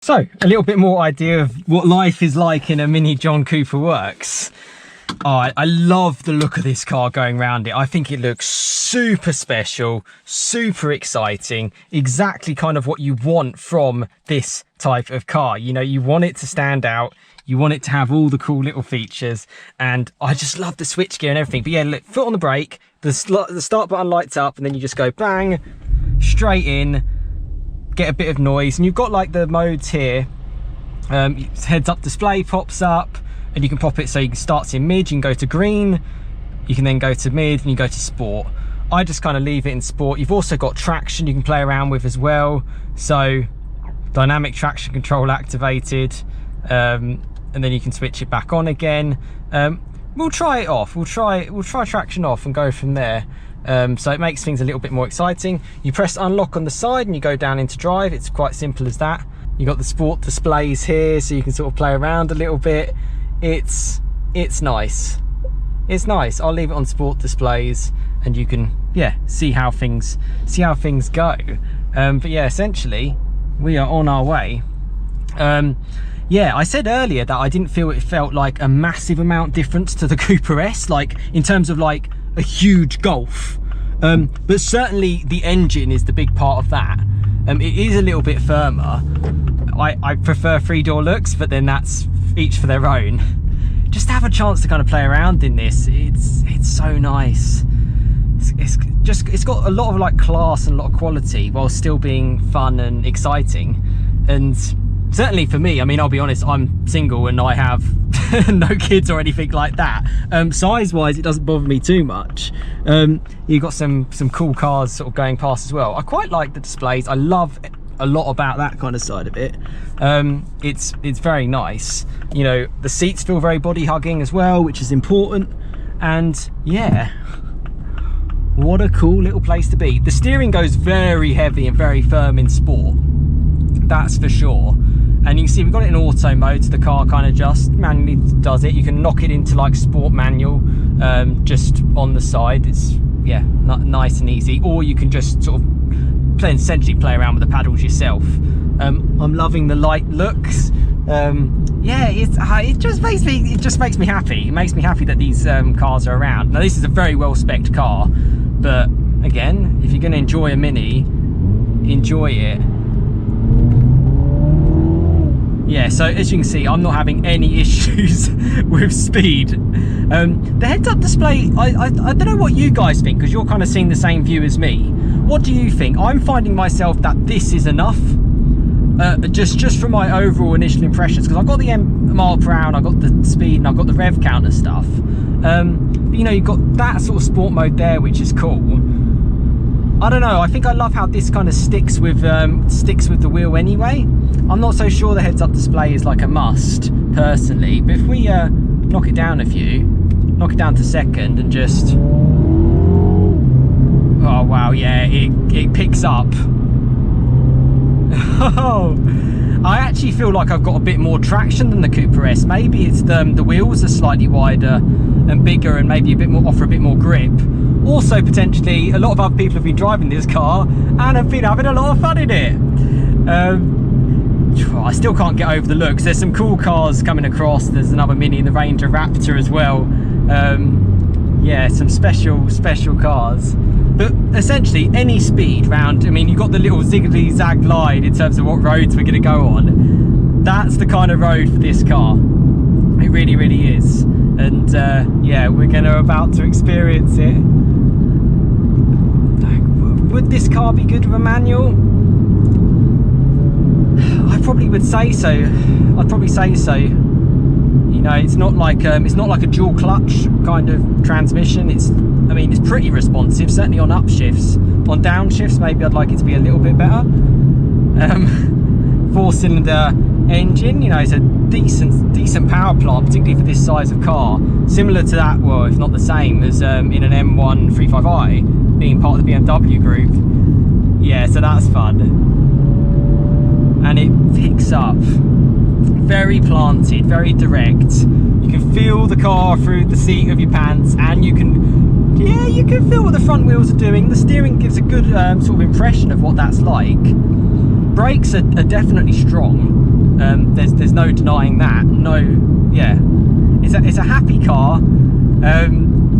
So, a little bit more idea of what life is like in a Mini Cooper Works. Oh, I love the look of this car going around it. I think it looks super special, super exciting, exactly kind of what you want from this type of car. You know, you want it to stand out, you want it to have all the cool little features, and I just love the switchgear and everything. But yeah, look, foot on the brake, the start button lights up, and then you just go bang, straight in, get a bit of noise. And you've got like the modes here. Heads up display pops up, and you can pop it so you can start in mid, you can go to green, you can then go to mid, and you go to sport. I just kind of leave it in sport. You've also got traction you can play around with as well. So dynamic traction control activated, and then you can switch it back on again. We'll try it off. We'll try traction off and go from there. So it makes things a little bit more exciting. You press unlock on the side and you go down into drive. It's quite simple as that. You got the sport displays here, so you can sort of play around a little bit. It's nice. It's nice. I'll leave it on sport displays, and you can see how things go. But yeah, essentially we are on our way. Yeah, I said earlier that I didn't feel it felt like a massive amount difference to the Cooper S, like in terms of like a huge Golf. But certainly the engine is the big part of that. It is a little bit firmer. I prefer 3-door looks, but then that's each for their own. Just to have a chance to kind of play around in this, it's so nice. It's got a lot of like class and a lot of quality while still being fun and exciting. And certainly for me, I mean, I'll be honest, I'm single and I have no kids or anything like that. Size wise, it doesn't bother me too much. You've got some cool cars sort of going past as well. I quite like the displays. I love a lot about that kind of side of it. It's very nice. You know, the seats feel very body hugging as well, which is important. And yeah, what a cool little place to be. The steering goes very heavy and very firm in sport, that's for sure. And you can see we've got it in auto mode, so the car kind of just manually does it. You can knock it into like sport manual, just on the side. It's nice and easy. Or you can just sort of essentially play around with the paddles yourself. I'm loving the light looks. Yeah, it just makes me happy. It makes me happy that these cars are around. Now this is a very well spec'd car, but again, if you're going to enjoy a Mini, enjoy it. Yeah, so as you can see, I'm not having any issues with speed. The heads-up display, I don't know what you guys think, because you're kind of seeing the same view as me. What do you think? I'm finding myself that this is enough, just from my overall initial impressions, because I've got the mile per hour, and I've got the speed, and I've got the rev counter stuff. You know, you've got that sort of sport mode there, which is cool. I don't know, I think I love how this kind of sticks with the wheel anyway. I'm not so sure the heads-up display is like a must, personally, but if we knock it down a few, knock it down to second and just... Oh wow, yeah, it picks up. Oh, I actually feel like I've got a bit more traction than the Cooper S. Maybe it's the wheels are slightly wider and bigger and maybe offer a bit more grip. Also, potentially, a lot of other people have been driving this car and have been having a lot of fun in it. I still can't get over the looks. There's some cool cars coming across. There's another Mini in the Ranger Raptor as well. Yeah, some special cars. But essentially, any speed round, I mean, you've got the little ziggly zag line in terms of what roads we're going to go on. That's the kind of road for this car. It really, really is. And yeah, we're about to experience it. Would this car be good with a manual? I probably would say so. I'd probably say so. You know, it's not like a dual clutch kind of transmission. I mean, it's pretty responsive, certainly on upshifts. On downshifts, maybe I'd like it to be a little bit better. 4-cylinder engine, you know, it's a decent power plant, particularly for this size of car. Similar to that, well, if not the same, as in an M1 35i, being part of the BMW group. Yeah, so that's fun. And it picks up very planted, very direct. You can feel the car through the seat of your pants, and you can feel what the front wheels are doing. The steering gives a good sort of impression of what that's like. Brakes are definitely strong. There's no denying that. No, yeah, it's a happy car.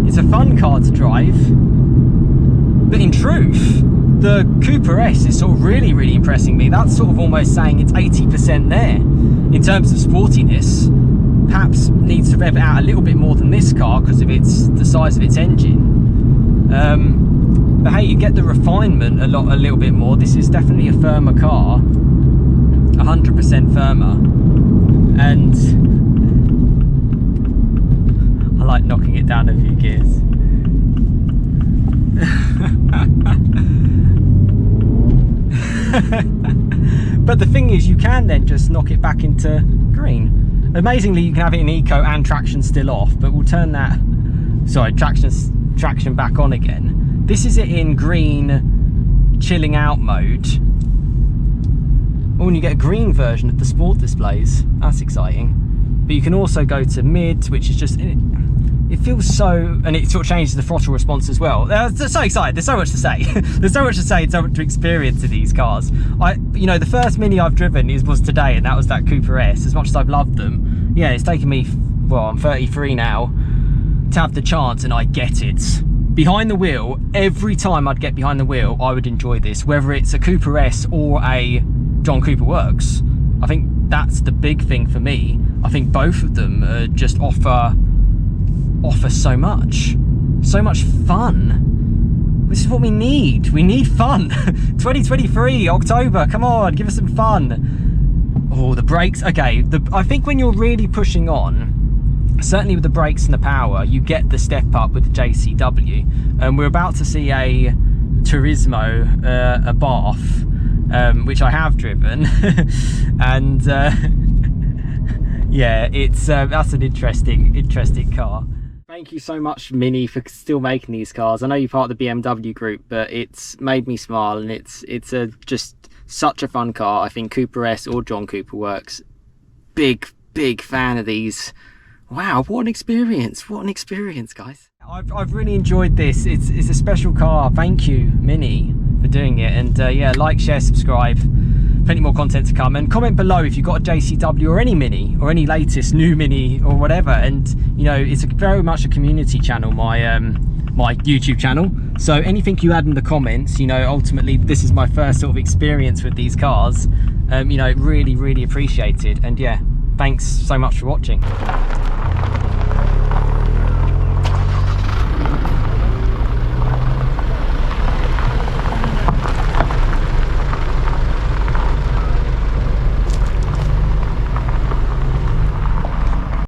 It's a fun car to drive. But in truth, the Cooper S is sort of really impressing me. That's sort of almost saying it's 80% there in terms of sportiness. Perhaps needs to rev it out a little bit more than this car because of the size of its engine. But hey, you get the refinement a little bit more. This is definitely a firmer car, 100% firmer, and I like knocking it down a few gears. But the thing is, you can then just knock it back into green. Amazingly, you can have it in eco and traction still off, but we'll turn that, sorry, traction back on again. This is it in green chilling out mode. Oh, and you get a green version of the sport displays. That's exciting. But you can also go to mid, which is just, it feels so, and it sort of changes the throttle response as well. So excited, there's so much to say. There's so much to say and so much to experience in these cars. You know, the first Mini I've driven was today, and that was that Cooper S. As much as I've loved them, yeah, it's taken me, well, I'm 33 now, to have the chance, and I get it. Behind the wheel, every time I'd get behind the wheel, I would enjoy this, whether it's a Cooper S or a John Cooper Works. I think that's the big thing for me. I think both of them just offer so much fun. This is what we need. We need fun. 2023 October, come on, give us some fun. Oh, the brakes. Okay, I think when you're really pushing on, certainly with the brakes and the power, you get the step up with the JCW. And we're about to see a Turismo, a Bath, which I have driven. And yeah, that's an interesting car. Thank you so much, Mini, for still making these cars. I know you're part of the BMW group, but it's made me smile, and it's just such a fun car. I think Cooper S or John Cooper Works, big fan of these. Wow, what an experience, guys. I've really enjoyed this. It's a special car. Thank you, Mini, for doing it. And yeah, like, share, subscribe. Plenty more content to come, and comment below if you've got a JCW or any Mini or any latest new Mini or whatever. And you know, it's very much a community channel, my my YouTube channel, so anything you add in the comments, you know, ultimately this is my first sort of experience with these cars, you know, really appreciated. And yeah, thanks so much for watching.